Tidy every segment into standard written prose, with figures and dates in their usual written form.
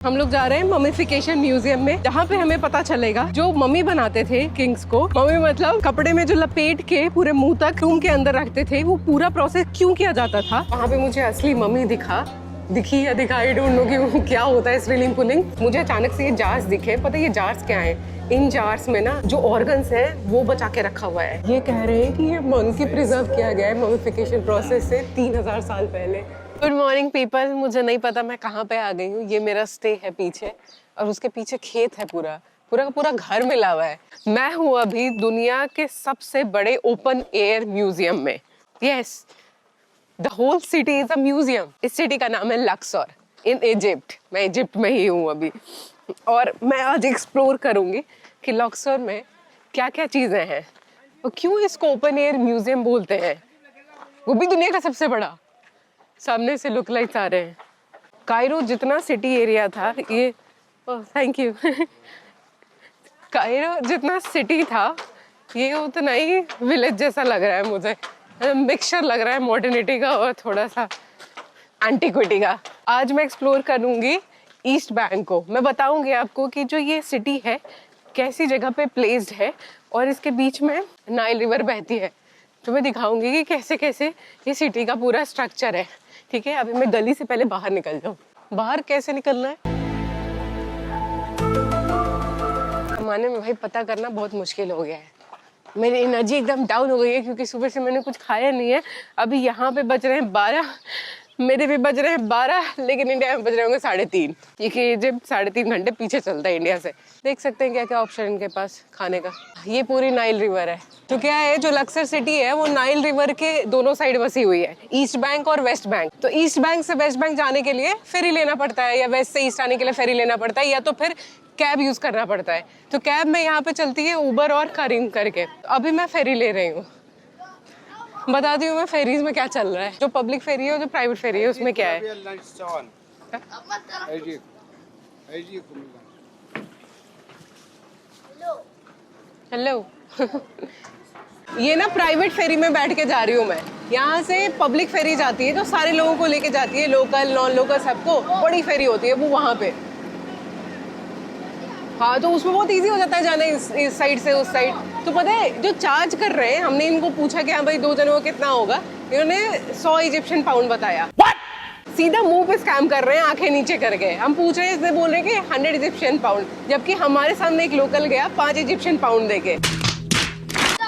हम लोग जा रहे हैं ममीफिकेशन म्यूजियम में, जहाँ पे हमें पता चलेगा जो मम्मी बनाते थे किंग्स को, मम्मी मतलब कपड़े में जो लपेट के पूरे मुंह तक टूम के अंदर रखते थे, वो पूरा प्रोसेस क्यों किया जाता था। वहाँ पे मुझे असली मम्मी दिखी या दिखाई, डोंट नो कि वो क्या होता है स्विलिंग पुलिंग। मुझे अचानक से ये जार्स दिखे। पता है ये जार्स क्या है? इन जार्स में ना जो ऑर्गन्स है वो बचा के रखा हुआ है। ये कह रहे हैं कि ये मंकी प्रिजर्व किया गया है ममीफिकेशन प्रोसेस से 3000 साल पहले। गुड मॉर्निंग पीपल, मुझे नहीं पता मैं कहाँ पे आ गई हूँ। ये मेरा स्टे है पीछे, और उसके पीछे खेत है, पूरा का पूरा घर मिला हुआ है। मैं हूँ अभी दुनिया के सबसे बड़े ओपन एयर म्यूजियम में। Yes, the whole city is a museum. इस सिटी का नाम है लक्सर इन इजिप्ट। मैं इजिप्ट में ही हूँ अभी, और मैं आज एक्सप्लोर करूंगी कि लक्सर में क्या क्या चीजें हैं और क्यों इसको ओपन एयर म्यूजियम बोलते हैं, वो भी दुनिया का सबसे बड़ा। सामने से लुक लाइट्स आ रहे हैं। कायरो जितना सिटी एरिया था, ये थैंक यू कायरो जितना सिटी था, ये उतना ही विलेज जैसा लग रहा है मुझे। मिक्सचर लग रहा है मॉडर्निटी का और थोड़ा सा एंटिक्विटी का। आज मैं एक्सप्लोर करूंगी ईस्ट बैंक को। मैं बताऊंगी आपको कि जो ये सिटी है कैसी जगह पे प्लेस्ड है, और इसके बीच में नाइल रिवर बहती है। तो मैं दिखाऊंगी कि कैसे कैसे ये सिटी का पूरा स्ट्रक्चर है। ठीक है, अभी मैं गली से पहले बाहर निकल जाऊँ। बाहर कैसे निकलना है जमाने में भाई पता करना बहुत मुश्किल हो गया है। मेरी एनर्जी एकदम डाउन हो गई है क्योंकि सुबह से मैंने कुछ खाया नहीं है। अभी यहाँ पे बज रहे हैं 12, मेरे भी बज रहे हैं 12, लेकिन इंडिया में बज रहे होंगे 3:30, क्योंकि इजिप्ट 3.5 घंटे पीछे चलता है इंडिया से। देख सकते हैं क्या क्या ऑप्शन इनके पास खाने का। ये पूरी नाइल रिवर है। तो क्या है, जो लक्सर सिटी है वो नाइल रिवर के दोनों साइड बसी हुई है, ईस्ट बैंक और वेस्ट बैंक। तो ईस्ट बैंक से वेस्ट बैंक जाने के लिए फेरी लेना पड़ता है, या वेस्ट से ईस्ट आने के लिए फेरी लेना पड़ता है, या तो फिर कैब यूज करना पड़ता है। तो कैब में यहाँ पे चलती है उबर और करीम करके। तो अभी मैं फेरी ले रही हूँ। बताती हूँ मैं फेरीज में क्या चल रहा है। जो पब्लिक फेरी है और जो प्राइवेट फेरी है उसमें क्या है। हेलो ये ना प्राइवेट फेरी में बैठ के जा रही हूँ मैं। यहाँ से पब्लिक फेरी जाती है जो सारे लोगों को लेके जाती है, लोकल नॉन लोकल सबको। बड़ी फेरी होती है वो वहाँ पे। हाँ, तो उसमें बहुत इजी हो जाता है जाना इस साइड से उस साइड। तो पता है जो चार्ज कर रहे हैं, हमने इनको पूछा कि हाँ भाई 2 जनों को कितना होगा, इन्होंने 100 इजिप्शियन पाउंड बताया। सीधा मुंह पे स्कैम कर रहे हैं आंखें नीचे करके। हम पूछ रहे हैं, इसने बोल रहे हैं कि 100 इजिप्शियन पाउंड, जबकि हमारे सामने एक लोकल गया 5 इजिप्शियन पाउंड देके।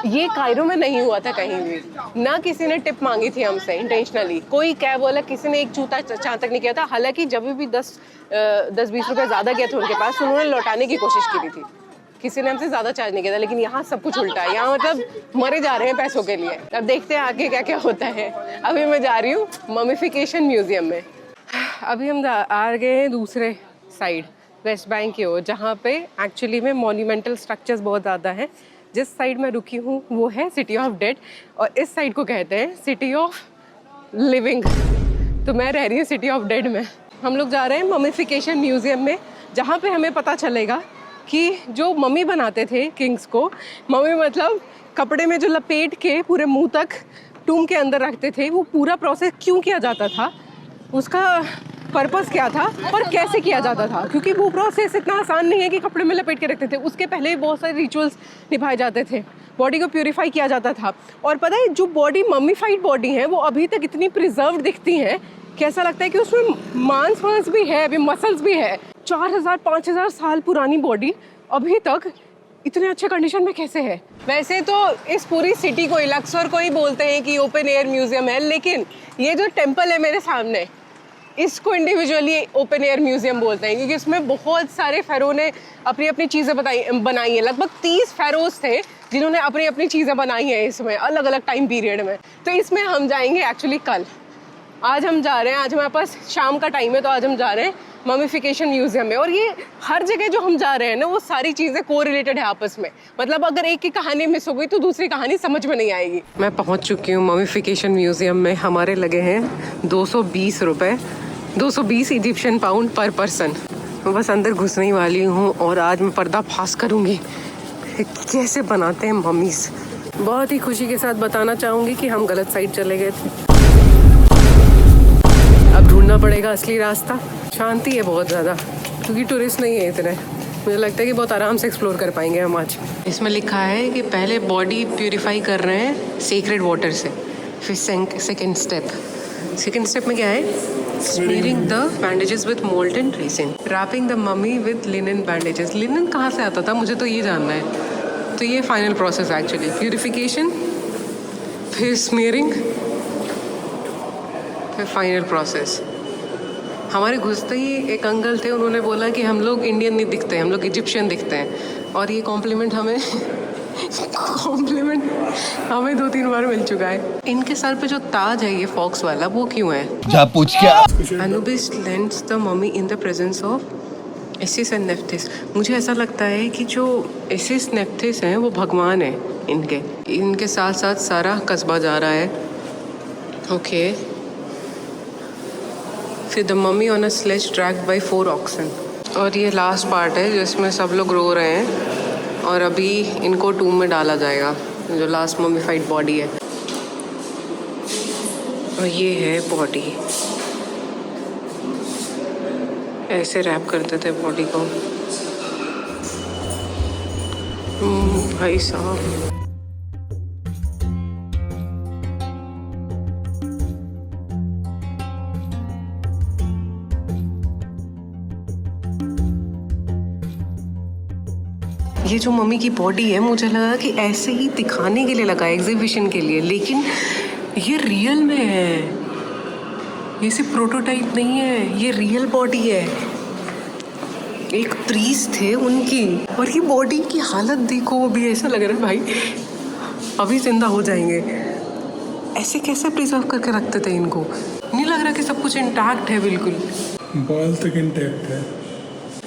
ये कायरो में नहीं हुआ था कहीं भी, ना किसी ने टिप मांगी थी हमसे इंटेंशनली। कोई कैब वाला किसी ने एक चूता चांतक नहीं किया था। हालांकि जब भी 10-20 रुपए ज्यादा गए थे उनके पास, उन्होंने लौटाने की कोशिश की थी। किसी ने हमसे ज्यादा चार्ज नहीं किया था। लेकिन यहाँ सब कुछ उल्टा है। यहाँ मतलब मरे जा रहे हैं पैसों के लिए। अब देखते हैं आगे क्या क्या होता है। अभी मैं जा रही हूँ ममीफिकेशन म्यूजियम में। अभी हम आ गए हैं दूसरे साइड, वेस्ट बैंक की ओर, जहाँ पे एक्चुअली में मॉन्यूमेंटल स्ट्रक्चर्स बहुत ज़्यादा हैं। जिस साइड में रुकी हूँ वो है सिटी ऑफ डेड, और इस साइड को कहते हैं सिटी ऑफ लिविंग। तो मैं रह रही हूँ सिटी ऑफ डेड में। हम लोग जा रहे हैं ममीफिकेशन म्यूजियम में, जहाँ पे हमें पता चलेगा कि जो मम्मी बनाते थे किंग्स को, मम्मी मतलब कपड़े में जो लपेट के पूरे मुंह तक टूम के अंदर रखते थे, वो पूरा प्रोसेस क्यों किया जाता था, उसका पर्पस क्या था और कैसे किया जाता था। क्योंकि वो प्रोसेस इतना आसान नहीं है कि कपड़े में लपेट के रखते थे। उसके पहले भी बहुत सारे रिचुअल्स निभाए जाते थे, बॉडी को प्यूरिफाई किया जाता था। और पता है जो बॉडी मम्मीफाइड बॉडी है वो अभी तक इतनी प्रिजर्व दिखती हैं कि ऐसा लगता है कि उसमें मांस भी है, अभी मसल्स भी है। 4000-5000 साल पुरानी बॉडी अभी तक इतने अच्छे कंडीशन में कैसे है। वैसे तो इस पूरी सिटी को, लक्सर को ही बोलते हैं कि ओपन एयर म्यूजियम है, लेकिन ये जो टेम्पल है मेरे सामने, इसको इंडिविजुअली ओपन एयर म्यूजियम बोलते हैं, क्योंकि इसमें बहुत सारे फेरो ने अपनी अपनी चीज़ें बनाई हैं। लगभग 30 फेरोज थे जिन्होंने अपनी अपनी चीज़ें बनाई हैं इसमें, अलग अलग टाइम पीरियड में। तो इसमें हम जाएंगे एक्चुअली कल। आज हम जा रहे हैं, आज हमारे पास शाम का टाइम है, तो आज हम जा रहे हैं ममीफिकेशन म्यूजियम में। और ये हर जगह जो हम जा रहे हैं ना, वो सारी चीज़ें को रिलेटेड है आपस में। मतलब अगर एक की कहानी मिस हो गई तो दूसरी कहानी समझ में नहीं आएगी। मैं पहुंच चुकी हूँ ममीफिकेशन म्यूजियम में। हमारे लगे हैं 220 रुपये, 220 इजिप्शियन पाउंड पर पर्सन। मैं बस अंदर घुसने ही वाली हूँ, और आज मैं पर्दाफाश करूँगी कैसे बनाते हैं मम्मीज़। बहुत ही खुशी के साथ बताना चाहूँगी कि हम गलत साइड चले गए थे। अब ढूंढना पड़ेगा असली रास्ता। शांति है बहुत ज़्यादा। क्योंकि टूरिस्ट नहीं है इतने, मुझे लगता है कि बहुत आराम से एक्सप्लोर कर पाएंगे हम आज। इसमें लिखा है कि पहले बॉडी प्यूरिफाई कर रहे हैं सेक्रेड वाटर से, फिर सेकेंड स्टेप में क्या है? Smearing the bandages with molten resin, wrapping the mummy with linen bandages. Linen कहाँ से आता था, मुझे तो ये जानना है। तो ये फाइनल प्रोसेस एक्चुअली, प्यूरिफिकेशन, फिर स्मीयरिंग, फिर फाइनल प्रोसेस। हमारे घुसते ही एक अंकल थे, उन्होंने बोला कि हम लोग इंडियन नहीं दिखते, हम लोग इजिप्शियन दिखते हैं। और ये कॉम्प्लीमेंट हमें 2-3 बार मिल चुका है। इनके सर पे जो ताज है ये फॉक्स वाला, वो क्यों है? जा पूछ क्या? Anubis lends the mummy in the presence of Isis and Nephthys. मुझे ऐसा लगता है कि जो Isis Nephthys हैं वो भगवान है इनके साथ साथ सारा कस्बा जा रहा है। ओके। फिर the mummy on a sledge dragged by 4 oxen। और ये लास्ट पार्ट है जिसमें सब लोग रो रहे हैं और अभी इनको टूम में डाला जाएगा, जो लास्ट मम्मीफाइड बॉडी है। और ये है बॉडी, ऐसे रैप करते थे बॉडी को। भाई साहब, ये जो मम्मी की बॉडी है, मुझे लगा कि ऐसे ही दिखाने के लिए लगा, एग्जीबिशन के लिए, लेकिन ये रियल में है। ये सिर्फ प्रोटोटाइप नहीं है, ये रियल बॉडी है। एक प्रीस्ट थे उनकी, और ये बॉडी की हालत देखो, वो भी ऐसा लग रहा है भाई अभी जिंदा हो जाएंगे। ऐसे कैसे प्रिजर्व करके रखते थे इनको? नहीं लग रहा कि सब कुछ इंटैक्ट है बिल्कुल। बाल तक इंटैक्ट है।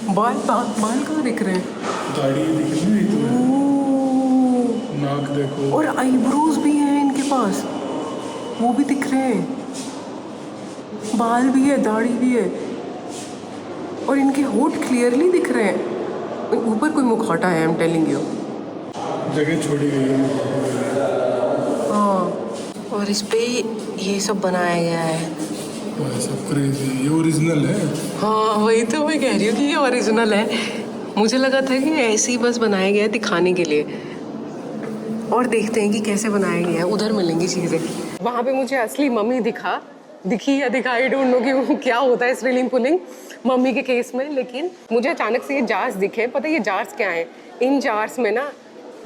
बाल कहाँ दिख रहे हैं? दाढ़ी दिख रही है, नाक देखो, और आईब्रोज भी हैं इनके पास, वो भी दिख रहे हैं। बाल भी है, दाढ़ी भी है, और इनके होंठ क्लियरली दिख रहे हैं। ऊपर कोई मुखौटा है, आई एम टेलिंग यू। जगह छोड़ी गई है। हाँ, और इस पे ये सब बनाया गया है। सब क्रेजी, ये ओरिजिनल है। हाँ, वही तो मैं कह रही हूँ कि ये ओरिजिनल है। मुझे लगा था कि ऐसे ही बस बनाया गया है दिखाने के लिए। और देखते हैं कि कैसे बनाया गया है, उधर मिलेंगी चीज़ें। वहाँ पे मुझे असली मम्मी दिखी या दिखा, आई डोंट नो कि वो क्या होता है स्ट्रिलिंग पुलिंग मम्मी के केस में। लेकिन मुझे अचानक से ये जार्स दिखे। पता है ये जार्स क्या है? इन जार्स में ना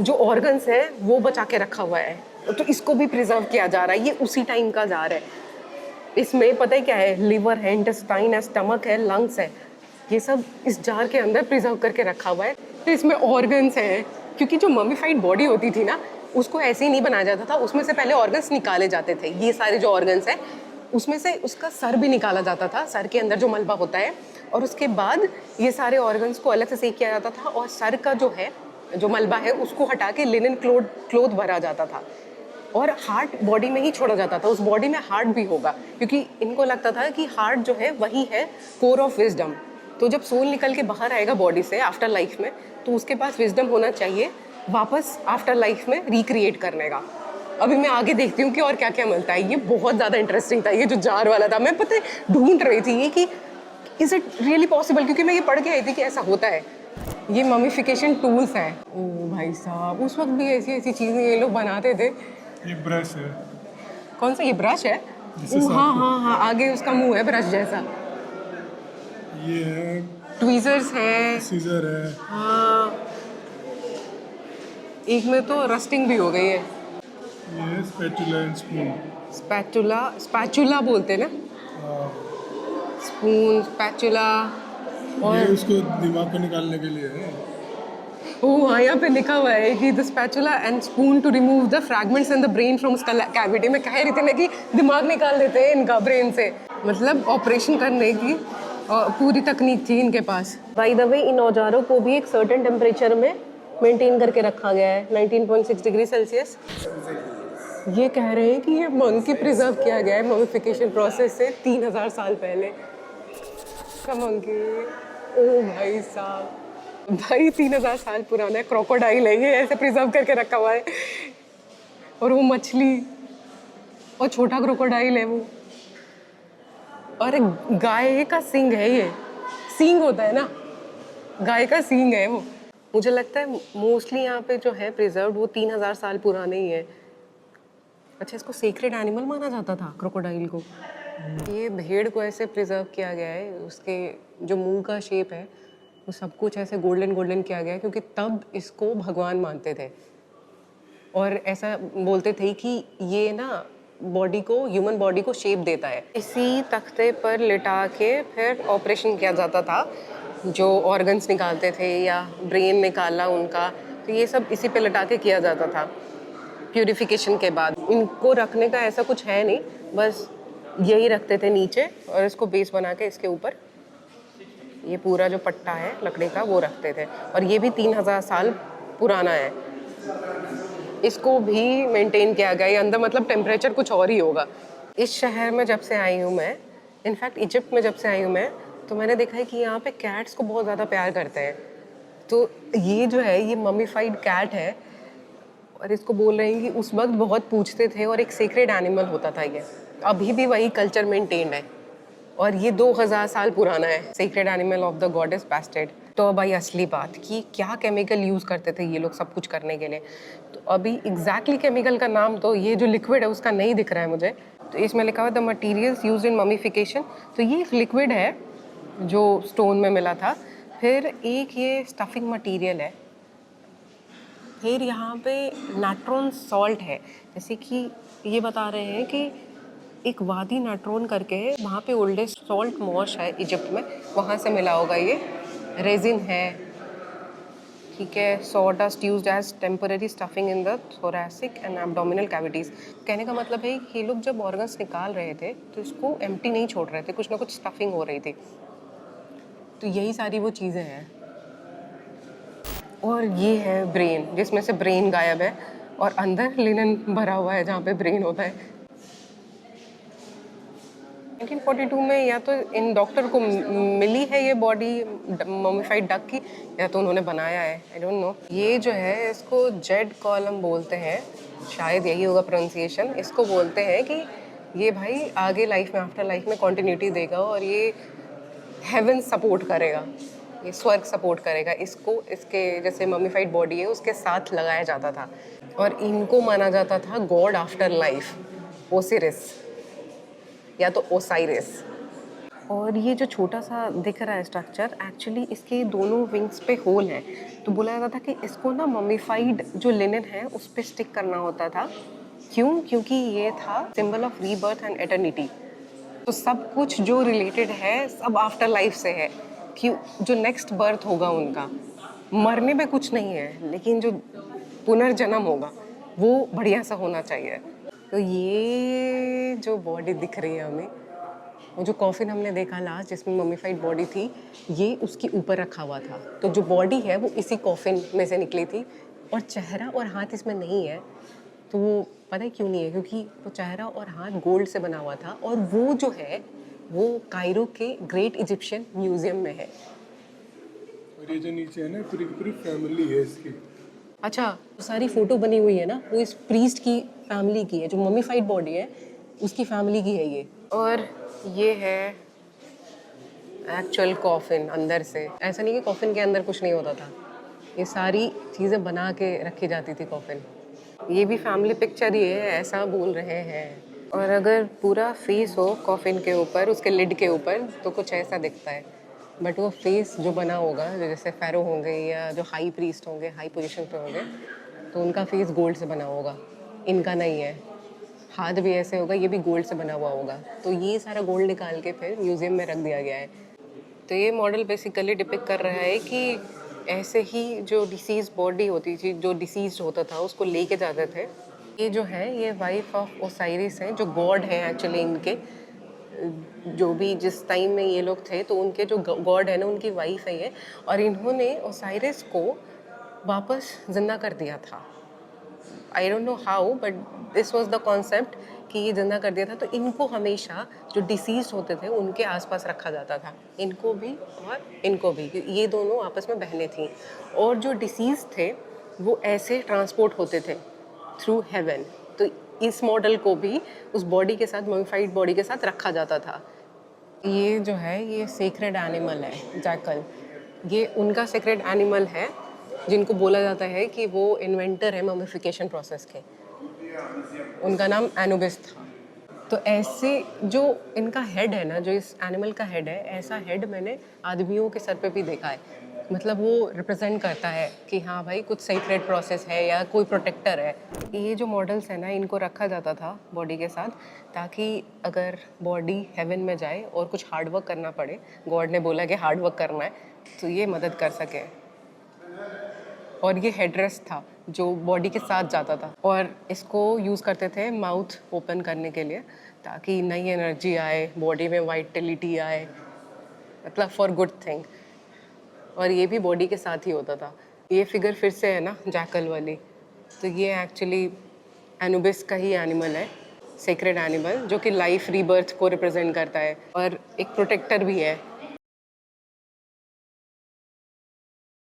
जो ऑर्गन्स हैं वो बचा के रखा हुआ है, तो इसको भी प्रिजर्व किया जा रहा है। ये उसी टाइम का जार है। इसमें पता है क्या है? लिवर है, इंटेस्टाइन है, स्टमक है, लंग्स है, ये सब इस जार के अंदर प्रिजर्व करके रखा हुआ है। तो इसमें ऑर्गन्स हैं, क्योंकि जो मम्मीफाइड बॉडी होती थी ना, उसको ऐसे ही नहीं बनाया जाता था, उसमें से पहले ऑर्गन्स निकाले जाते थे। ये सारे जो ऑर्गन्स हैं उसमें से उसका सर भी निकाला जाता था, सर के अंदर जो मलबा होता है, और उसके बाद ये सारे ऑर्गन्स को अलग से सेक किया जाता था, और सर का जो है, जो मलबा है, उसको हटा के लिनन क्लोथ भरा जाता था। और हार्ट बॉडी में ही छोड़ा जाता था, उस बॉडी में हार्ट भी होगा, क्योंकि इनको लगता था कि हार्ट जो है वही है कोर ऑफ विजडम। तो जब सोल निकल के बाहर आएगा बॉडी से आफ्टर लाइफ में, तो उसके पास विजडम होना चाहिए वापस आफ्टर लाइफ में रिक्रिएट करने का। अभी मैं आगे देखती हूँ कि और क्या क्या मिलता है। ये बहुत ज़्यादा इंटरेस्टिंग था, ये जो जार वाला था। मैं पता है ढूंढ रही थी ये कि इज़ इट रियली पॉसिबल, क्योंकि मैं ये पढ़ के आई थी कि ऐसा होता है। ये ममीफिकेशन टूल्स हैं। ओ भाई साहब, उस वक्त भी ऐसी चीज़ें ये लोग बनाते थे। ये ब्रश है। कौन सा? ये ब्रश है? हाँ, आगे उसका मुंह है ब्रश जैसा। ये है ट्वीजर्स है, सीजर है। हाँ, एक में तो रस्टिंग भी हो गई है। ये है स्पैचुला एंड स्पून। स्पैचुला बोलते हैं ना, स्पून, स्पैचुला। और ये उसको दिमाग को निकालने के लिए है। हाँ, यहाँ पे लिखा हुआ है कि the spatula and spoon to remove the fragments and the brain from cavity. मैं कह रही थी ना कि दिमाग निकाल देते हैं इनका ब्रेन से, मतलब ऑपरेशन करने की पूरी तकनीक थी इनके पास। बाय द वे, इन औजारों को भी एक सर्टेन टेम्परेचर में मेंटेन करके रखा गया है, 19.6 डिग्री सेल्सियस। ये कह रहे हैं कि ये मंकी प्रिजर्व किया गया है ममीफिकेशन प्रोसेस से 3000 साल पहले का मंकी। ओ भाई साहब, भाई 3000 साल पुराना क्रोकोडाइल है ये, ऐसे प्रिजर्व करके रखा हुआ है। और वो मछली, और छोटा क्रोकोडाइल है वो, और एक गाय का सींग है। ये सींग होता है ना, गाय का सींग है वो। मुझे लगता है मोस्टली यहाँ पे जो है प्रिजर्व वो 3000 साल पुराने ही है। अच्छा, इसको सेक्रेड एनिमल माना जाता था क्रोकोडाइल को। ये भेड़ को ऐसे प्रिजर्व किया गया है, उसके जो मुंह का शेप है वो सब कुछ ऐसे गोल्डन गोल्डन किया गया है, क्योंकि तब इसको भगवान मानते थे और ऐसा बोलते थे कि ये ना बॉडी को, ह्यूमन बॉडी को शेप देता है। इसी तख्ते पर लिटा के फिर ऑपरेशन किया जाता था, जो ऑर्गन्स निकालते थे या ब्रेन निकाला उनका, तो ये सब इसी पे लिटा के किया जाता था प्यूरिफिकेशन के बाद। इनको रखने का ऐसा कुछ है नहीं, बस यही रखते थे नीचे और इसको बेस बना के इसके ऊपर ये पूरा जो पट्टा है लकड़ी का वो रखते थे। और ये भी 3000 साल पुराना है। इसको भी मेंटेन किया गया है अंदर, मतलब टेम्परेचर कुछ और ही होगा। इस शहर में जब से आई हूँ मैं, इनफैक्ट इजिप्ट में जब से आई हूँ मैं, तो मैंने देखा है कि यहाँ पे कैट्स को बहुत ज़्यादा प्यार करते हैं। तो ये जो है ये ममीफाइड कैट है और इसको बोल रहे हैं कि उस वक्त बहुत पूछते थे और एक सीक्रेट एनिमल होता था ये। अभी भी वही कल्चर मेंटेन्ड है और ये 2000 साल पुराना है। Secret animal of the goddess bastard. तो अब आई असली बात कि क्या केमिकल यूज़ करते थे ये लोग सब कुछ करने के लिए। तो अभी एग्जैक्टली केमिकल का नाम तो ये जो लिक्विड है उसका नहीं दिख रहा है मुझे। तो इसमें लिखा हुआ the materials use in mummification. तो ये एक लिक्विड है जो स्टोन में मिला था। फिर एक ये स्टफिंग मटीरियल है। फिर यहाँ पे नाट्रोन सॉल्ट है। जैसे कि ये बता रहे हैं कि एक वादी नाट्रोन करके है, वहाँ पे ओल्डेस्ट सॉल्ट मॉश है इजिप्ट में, वहाँ से मिला होगा ये। रेजिन है, ठीक है। Sawdust used as temporary stuffing in the thoracic and abdominal cavities. कहने का मतलब है कि ये लोग जब ऑर्गन्स निकाल रहे थे तो इसको एम्प्टी नहीं छोड़ रहे थे, कुछ ना कुछ स्टफिंग हो रही थी। तो यही सारी वो चीज़ें हैं। और ये है ब्रेन, जिसमें से ब्रेन गायब है और अंदर लिनन भरा हुआ है जहाँ पे ब्रेन होता है। 1942 में या तो इन डॉक्टर को मिली है ये बॉडी ममीफाइड डक की, या तो उन्होंने बनाया है, आई डोंट नो। ये जो है इसको जेड कॉलम बोलते हैं, शायद यही होगा प्रोनाउंसिएशन। इसको बोलते हैं कि ये भाई आगे लाइफ में, आफ्टर लाइफ में कंटिन्यूटी देगा और ये हेवन सपोर्ट करेगा, ये स्वर्ग सपोर्ट करेगा। इसको इसके जैसे ममीफाइड बॉडी है उसके साथ लगाया जाता था और इनको माना जाता था गॉड आफ्टर लाइफ, ओसिरिस या तो ओसाइरिस। और ये जो छोटा सा दिख रहा है स्ट्रक्चर, एक्चुअली इसके दोनों विंग्स पे होल है। तो बोला जाता था कि इसको ना ममीफाइड जो लिनन है उस पे स्टिक करना होता था। क्यों? क्योंकि ये था symbol of rebirth and eternity. तो सब कुछ जो रिलेटेड है सब आफ्टर लाइफ से है, कि जो नेक्स्ट बर्थ होगा उनका, मरने में कुछ नहीं है, लेकिन जो पुनर्जन्म होगा वो बढ़िया सा होना चाहिए। तो ये जो बॉडी दिख रही है हमें, वो जो कॉफिन हमने देखा लास्ट जिसमें ममीफाइड बॉडी थी, ये उसके ऊपर रखा हुआ था। तो जो बॉडी है वो इसी कॉफिन में से निकली थी और चेहरा और हाथ इसमें नहीं है। तो वो पता है क्यों नहीं है? क्योंकि वो चेहरा और हाथ गोल्ड से बना हुआ था और वो जो है वो कायरो के ग्रेट इजिप्शियन म्यूजियम में है। और ये जो नीचे है ना, पूरी पूरी फैमिली है इसकी। अच्छा, सारी फोटो बनी हुई है ना, वो इस प्रीस्ट की फैमिली की है। जो ममीफाइड बॉडी है उसकी फैमिली की है ये। और ये है एक्चुअल कॉफिन अंदर से। ऐसा नहीं कि कॉफिन के अंदर कुछ नहीं होता था, ये सारी चीज़ें बना के रखी जाती थी कॉफिन। ये भी फैमिली पिक्चर ही है ऐसा बोल रहे हैं। और अगर पूरा फेस हो कॉफिन के ऊपर, उसके लिड के ऊपर, तो कुछ ऐसा दिखता है। बट वो फेस जो बना होगा, जो जैसे फेरो होंगे या जो हाई प्रीस्ट होंगे, हाई पोजीशन पे होंगे, तो उनका फेस गोल्ड से बना होगा, इनका नहीं है। हाथ भी ऐसे होगा, ये भी गोल्ड से बना हुआ होगा। तो ये सारा गोल्ड निकाल के फिर म्यूजियम में रख दिया गया है। तो ये मॉडल बेसिकली डिपिक्ट कर रहा है कि ऐसे ही जो डिसीज बॉडी होती थी, जो डिसीज होता था, उसको लेके जाते थे। ये जो है ये वाइफ ऑफ ओसाइरिस है, जो गॉड है एक्चुअली इनके। जो भी जिस टाइम में ये लोग थे तो उनके जो गॉड है ना, उनकी वाइफ है ये। और इन्होंने ओसाइरिस को वापस जिंदा कर दिया था। I don't know how, but this was the concept कि ये जिंदा कर दिया था। तो इनको हमेशा जो डिसीज होते थे उनके आसपास रखा जाता था, इनको भी और इनको भी। ये दोनों आपस में बहनें थीं और जो डिसीज थे वो ऐसे ट्रांसपोर्ट होते थे थ्रू हेवन। तो इस मॉडल को भी उस बॉडी के साथ, ममीफाइड बॉडी के साथ रखा जाता था। ये जो है ये सेक्रेड एनिमल है, जैकल। ये उनका सेक्रेट एनिमल है जिनको बोला जाता है कि वो इन्वेंटर है ममिफिकेशन प्रोसेस के। उनका नाम एनुबिस था। तो ऐसे जो इनका हेड है ना, जो इस एनिमल का हेड है, ऐसा हेड मैंने आदमियों के सर पे भी देखा है। मतलब वो रिप्रेजेंट करता है कि हाँ भाई कुछ सीक्रेट प्रोसेस है या कोई प्रोटेक्टर है। ये जो मॉडल्स है ना, इनको रखा जाता था बॉडी के साथ, ताकि अगर बॉडी हेवन में जाए और कुछ हार्ड वर्क करना पड़े, गॉड ने बोला कि हार्ड वर्क करना है, तो ये मदद कर सके। और ये हेडरेस्ट था जो बॉडी के साथ जाता था, और इसको यूज़ करते थे माउथ ओपन करने के लिए, ताकि नई एनर्जी आए बॉडी में, वाइटलिटी आए, मतलब फॉर गुड थिंग। और ये भी बॉडी के साथ ही होता था। ये फिगर फिर से है ना जैकल वाली, तो ये एक्चुअली एनुबिस का ही एनिमल है, सेक्रेड एनिमल, जो कि लाइफ रीबर्थ को रिप्रेजेंट करता है और एक प्रोटेक्टर भी है